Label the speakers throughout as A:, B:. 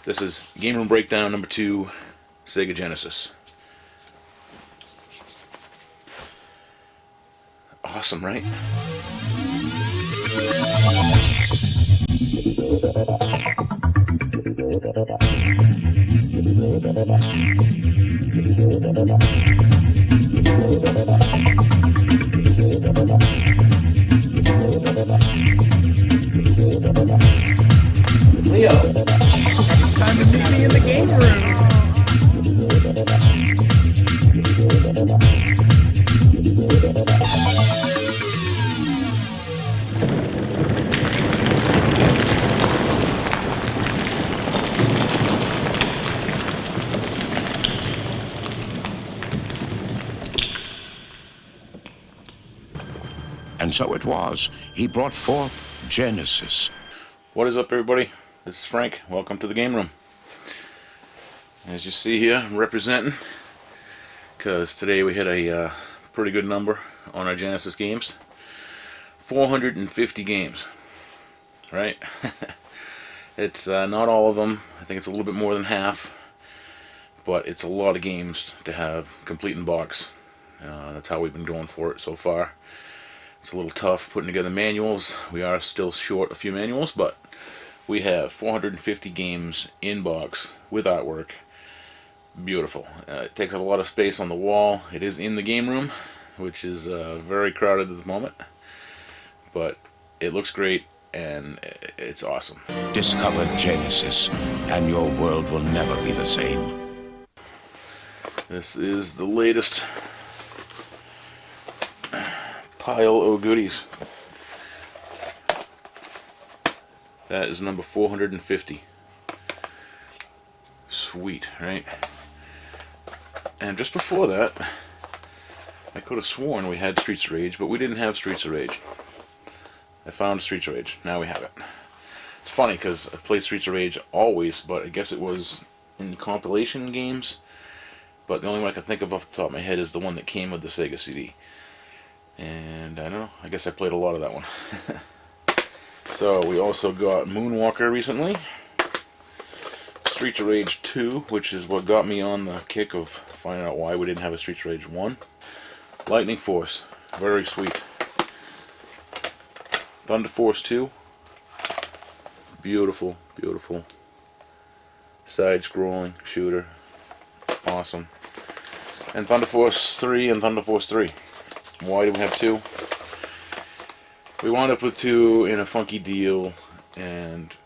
A: This is Gameroom Breakdown number 2, SEGA Genesis. Awesome, right? Leo,
B: It's time to meet me in the game room.
C: And so it was, he brought forth Genesis.
A: what is up, everybody? This is Frank. Welcome to the Game Room. As you see here, I'm representing, because today we hit a pretty good number on our Genesis games. 450 games, right? It's not all of them. I think it's a little bit more than half, but it's a lot of games to have complete in box. That's how we've been going for it so far. It's a little tough putting together manuals. We are still short a few manuals, but we have 450 games in box with artwork. Beautiful. It takes up a lot of space on the wall. It is in the game room, which is very crowded at the moment, but it looks great and it's awesome.
C: Discover Genesis, and your world will never be the same.
A: This is the latest pile of goodies. That is number 450. Sweet, right? And just before that, I could have sworn we had Streets of Rage, but we didn't have Streets of Rage. I found Streets of Rage. Now we have it. It's funny because I've played Streets of Rage always, but I guess it was in the compilation games. But the only one I can think of off the top of my head is the one that came with the Sega CD. And I don't know, I guess I played a lot of that one. So we also got Moonwalker recently. Streets of Rage 2, which is what got me on the kick of finding out why we didn't have a Streets of Rage 1. Lightning Force, very sweet. Thunder Force 2, beautiful, beautiful. Side-scrolling shooter, awesome. And Thunder Force 3 and Thunder Force 3. Why do we have 2? We wound up with 2 in a funky deal, and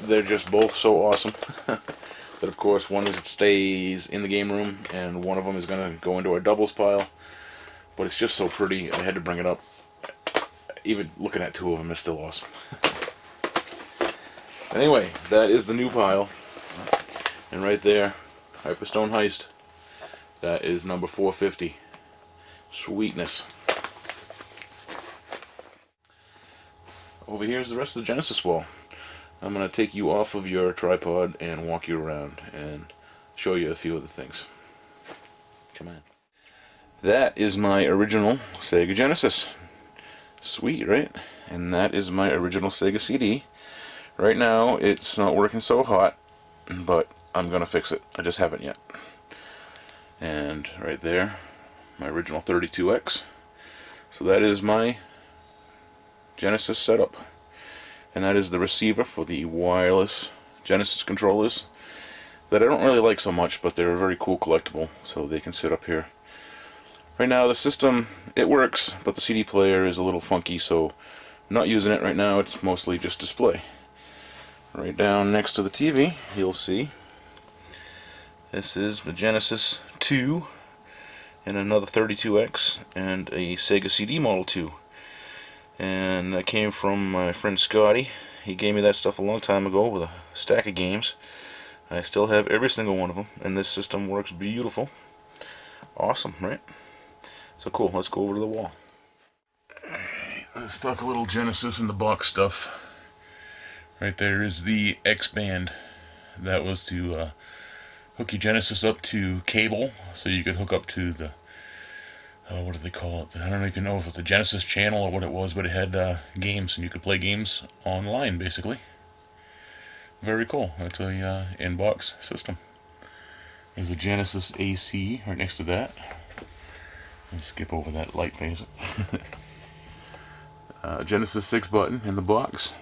A: they're just both so awesome. But of course, one is it stays in the game room, and one of them is going to go into our doubles pile. But it's just so pretty, I had to bring it up. Even looking at 2 of them is still awesome. Anyway, that is the new pile. And right there, Hyperstone Heist. That is number 450. Sweetness. Over here is the rest of the Genesis wall. I'm going to take you off of your tripod and walk you around and show you a few of the things. Come on. That is my original SEGA Genesis. Sweet, right? And that is my original SEGA CD. Right now, it's not working so hot, but I'm going to fix it. I just haven't yet. And right there, my original 32X. So that is my Genesis setup. And that is the receiver for the wireless Genesis controllers that I don't really like so much, but they're a very cool collectible, so they can sit up here. Right now the system, it works, but the CD player is a little funky, so I'm not using it right now. It's mostly just display. Right down next to the TV, you'll see this is the Genesis 2 and another 32X and a Sega CD Model 2. And that came from my friend Scotty. He gave me that stuff a long time ago with a stack of games. I still have every single one of them, and this system works beautiful. Awesome, right? So cool, let's go over to the wall. Alright, let's talk a little Genesis in the box stuff. Right there is the X band. That was to hook your Genesis up to cable, so you could hook up to the what do they call it? I don't even know if it's the Genesis channel or what it was, but it had games, and you could play games online, basically. Very cool. That's a in-box system. There's a Genesis AC right next to that. Let me skip over that light phase. Genesis 6 button in the box.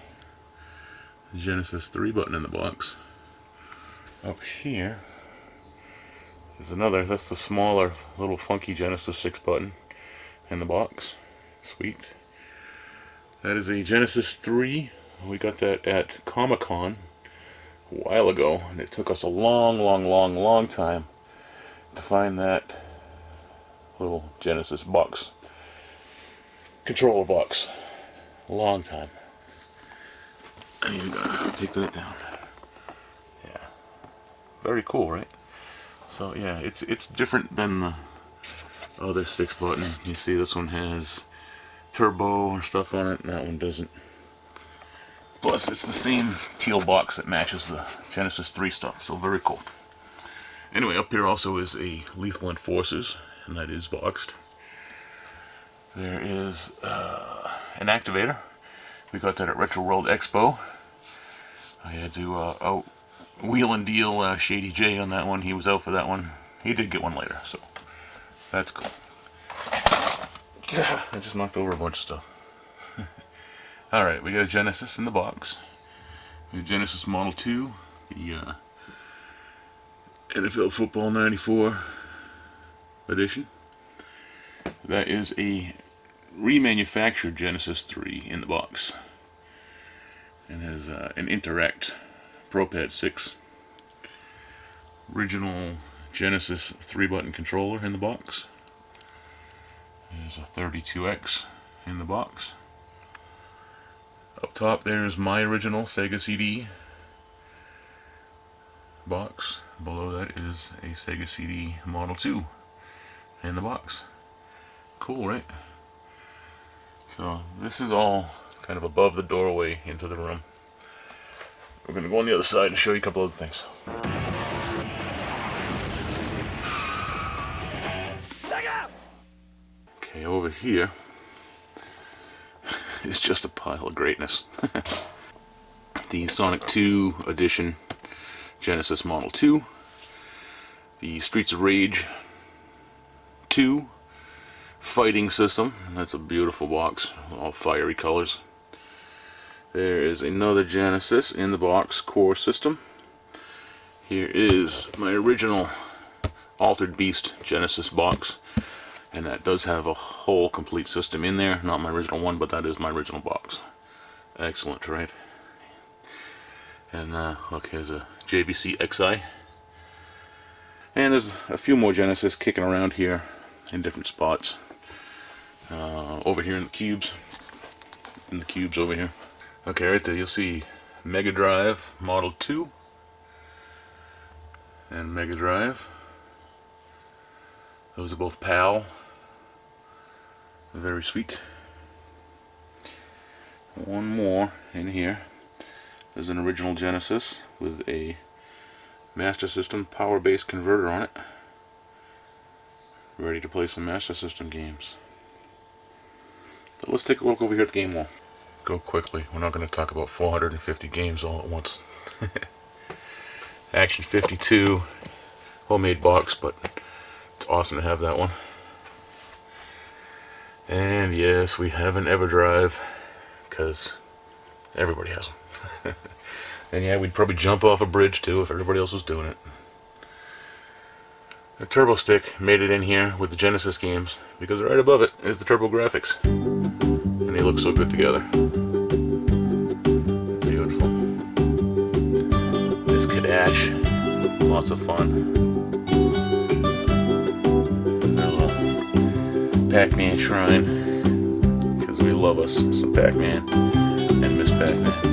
A: Genesis 3 button in the box. Up here is another, that's the smaller, little funky Genesis 6 button in the box. Sweet. That is a Genesis 3. We got that at Comic-Con a while ago, and it took us a long time to find that little Genesis box. Controller box. A long time. I need to take that down. Yeah. Very cool, right? So yeah, it's different than the other 6 button. You see this one has turbo and stuff on it, and that one doesn't. Plus it's the same teal box that matches the Genesis 3 stuff, so very cool. Anyway, up here also is a Lethal Enforcers, and that is boxed. There is an activator. We got that at Retro World Expo. I had to wheel and deal Shady J on that one. He was out for that one. He did get one later, so that's cool. I just knocked over a bunch of stuff. Alright, we got a Genesis in the box. The Genesis Model 2, the NFL Football 94 edition. That is a remanufactured Genesis 3 in the box. And has an Interact ProPad 6. Original Genesis 3-button controller in the box. There's a 32X in the box. Up top there's my original Sega CD box. Below that is a Sega CD Model 2 in the box. Cool, right? So this is all kind of above the doorway into the room. We're going to go on the other side and show you a couple other things. Okay, over here is just a pile of greatness. The Sonic 2 Edition Genesis Model 2. The Streets of Rage 2 fighting system. That's a beautiful box, all fiery colors. There is another Genesis in the box core system. Here is my original Altered Beast Genesis box, and that does have a whole complete system in there. Not my original one, but that is my original box. Excellent, right? And look, here's a JVC XI. And there's a few more Genesis kicking around here in different spots. Over here in the cubes. In the cubes over here. Okay, right there you'll see Mega Drive Model 2 and Mega Drive. Those are both PAL. Very sweet. One more in here. There's an original Genesis with a Master System power base converter on it. Ready to play some Master System games. But let's take a look over here at the game wall. Go quickly. We're not going to talk about 450 games all at once. Action 52. Homemade box, but it's awesome to have that one. And yes, we have an EverDrive, because everybody has them. And yeah, we'd probably jump off a bridge too if everybody else was doing it. The Turbo Stick made it in here with the Genesis games, because right above it is the Turbo Graphics. And they look so good together. Beautiful. This Kadash, lots of fun. Their little Pac-Man shrine, because we love us some Pac-Man and Miss Pac-Man.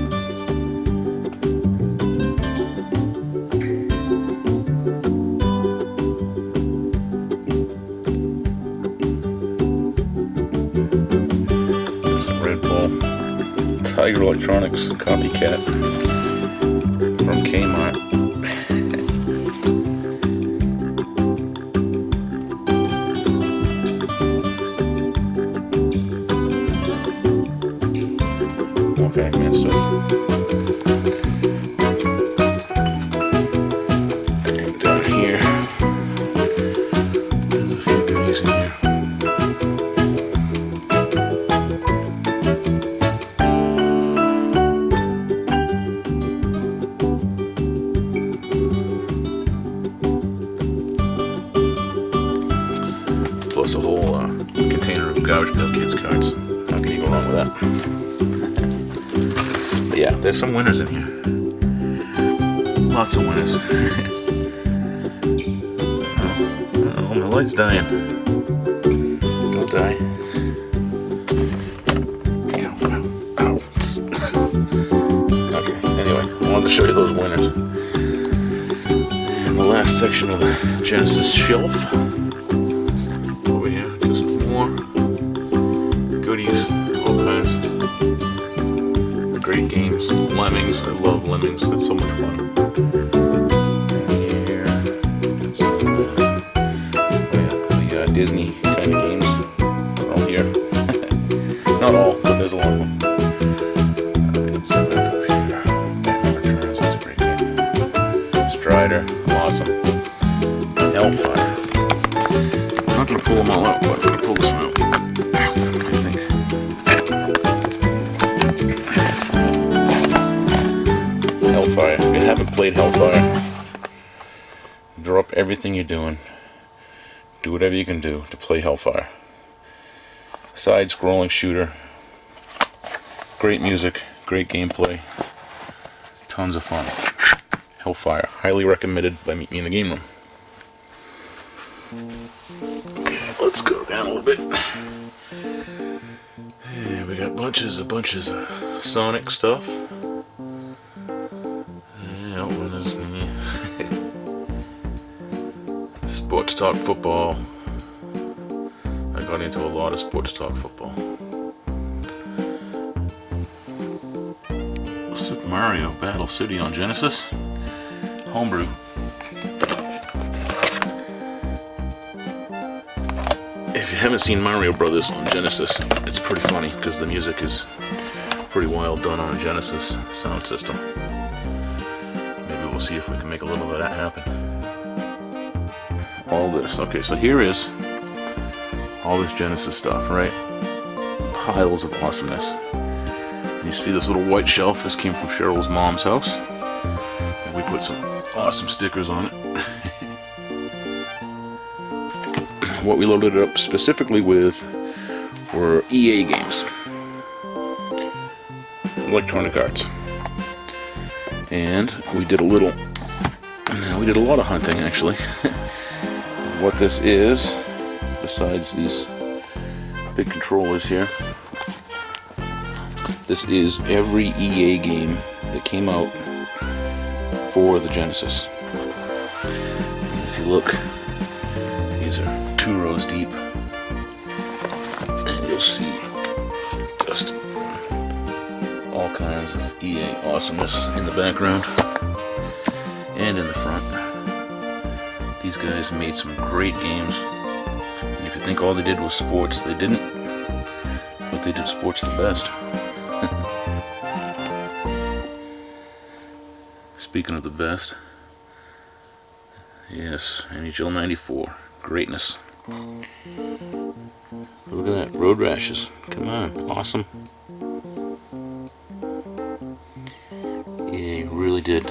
A: Tiger Electronics copycat from Kmart. More Pac-Man stuff. here. Plus a whole container of Garbage Pail Kids cards. How can you go wrong with that? But yeah, there's some winners in here. Lots of winners. Oh, my light's dying. Don't die. Ow. Okay, anyway, I wanted to show you those winners. And the last section of the Genesis shelf. Over here, just more goodies, all kinds. Great games. Lemmings, I love Lemmings, that's so much fun. Disney kind of games are all here. Not all, but there's a lot of them. Let's go back up here. Batman Returns, that's a great game. Strider, awesome. Hellfire. I'm not going to pull them all out, but I'm going to pull this one out. I think. Hellfire. If you haven't played Hellfire, drop everything you're doing. Do whatever you can do to play Hellfire. Side-scrolling shooter. Great music, great gameplay. Tons of fun. Hellfire. Highly recommended by Meet Me in the Game Room. Okay, let's go down a little bit. Yeah, we got bunches of Sonic stuff. Yeah, Outrunners. Sports Talk Football. I got into a lot of Sports Talk Football. Super Mario Battle City on Genesis. Homebrew. If you haven't seen Mario Brothers on Genesis, it's pretty funny because the music is pretty wild done on a Genesis sound system. Maybe we'll see if we can make a little of that happen. All this. Okay, so here is all this Genesis stuff, right? Piles of awesomeness. And you see this little white shelf. This came from Cheryl's mom's house. And we put some awesome stickers on it. What we loaded it up specifically with were EA games. Electronic Arts. And we did a lot of hunting, actually. What this is, besides these big controllers here, this is every EA game that came out for the Genesis. And if you look, these are 2 rows deep, and you'll see just all kinds of EA awesomeness in the background and in the front. These guys made some great games, and if you think all they did was sports, they didn't, but they did sports the best. Speaking of the best, yes, NHL 94, greatness. Look at that, Road Rashes, come on, awesome. Yeah, you really did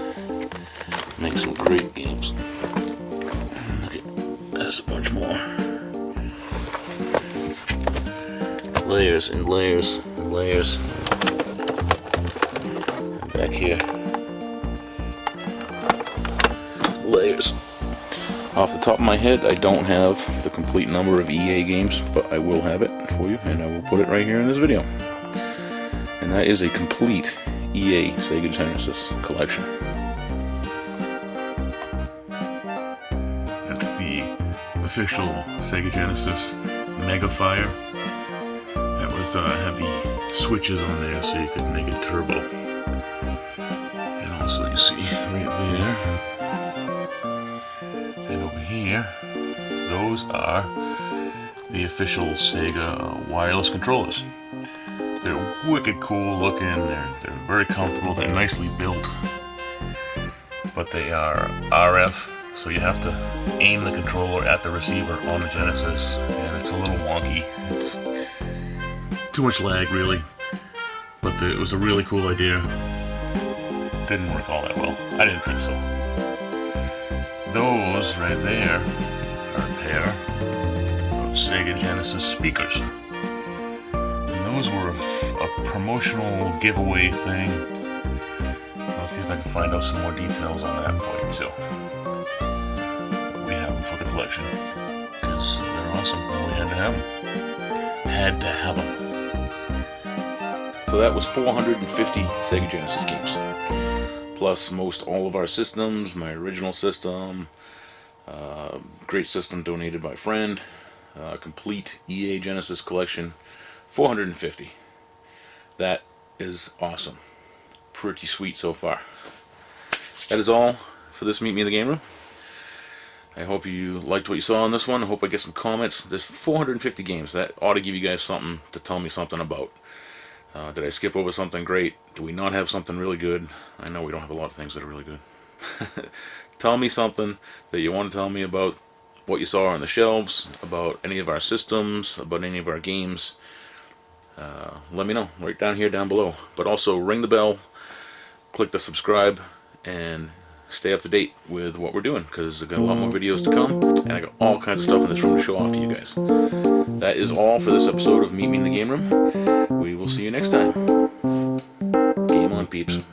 A: make some great games. There's a bunch more. Layers and layers and layers. And back here. Layers. Off the top of my head, I don't have the complete number of EA games, but I will have it for you, and I will put it right here in this video. And that is a complete EA SEGA Genesis collection. That's the official SEGA Genesis Megafire. That was had the switches on there so you could make it turbo. And also you see right there and over here, those are the official SEGA wireless controllers. They're wicked cool looking, they're very comfortable, they're nicely built, but they are RF, so you have to aim the controller at the receiver on the Genesis, and It's a little wonky. It's too much lag, really. But it was a really cool idea. Didn't work all that well. I didn't think so. Those right there are a pair of SEGA Genesis speakers. And those were a promotional giveaway thing. Let's see if I can find out some more details on that for you too. But we have them for the collection because they're awesome and we had to have them. Had to have them. So that was 450 SEGA Genesis games. Plus most all of our systems, my original system, great system donated by a friend, complete EA Genesis collection, 450. That is awesome. Pretty sweet so far. That is all for this Meet Me in the Game Room. I hope you liked what you saw on this one. I hope I get some comments. There's 450 games. That ought to give you guys something to tell me something about. Did I skip over something great? Do we not have something really good? I know we don't have a lot of things that are really good. Tell me something that you want to tell me about what you saw on the shelves, about any of our systems, about any of our games. Let me know right down here, down below. But also ring the bell, click the subscribe, and stay up to date with what we're doing, because I've got a lot more videos to come, and I got all kinds of stuff in this room to show off to you guys. That is all for this episode of Meet Me in the Game Room. We will see you next time. Game on, peeps.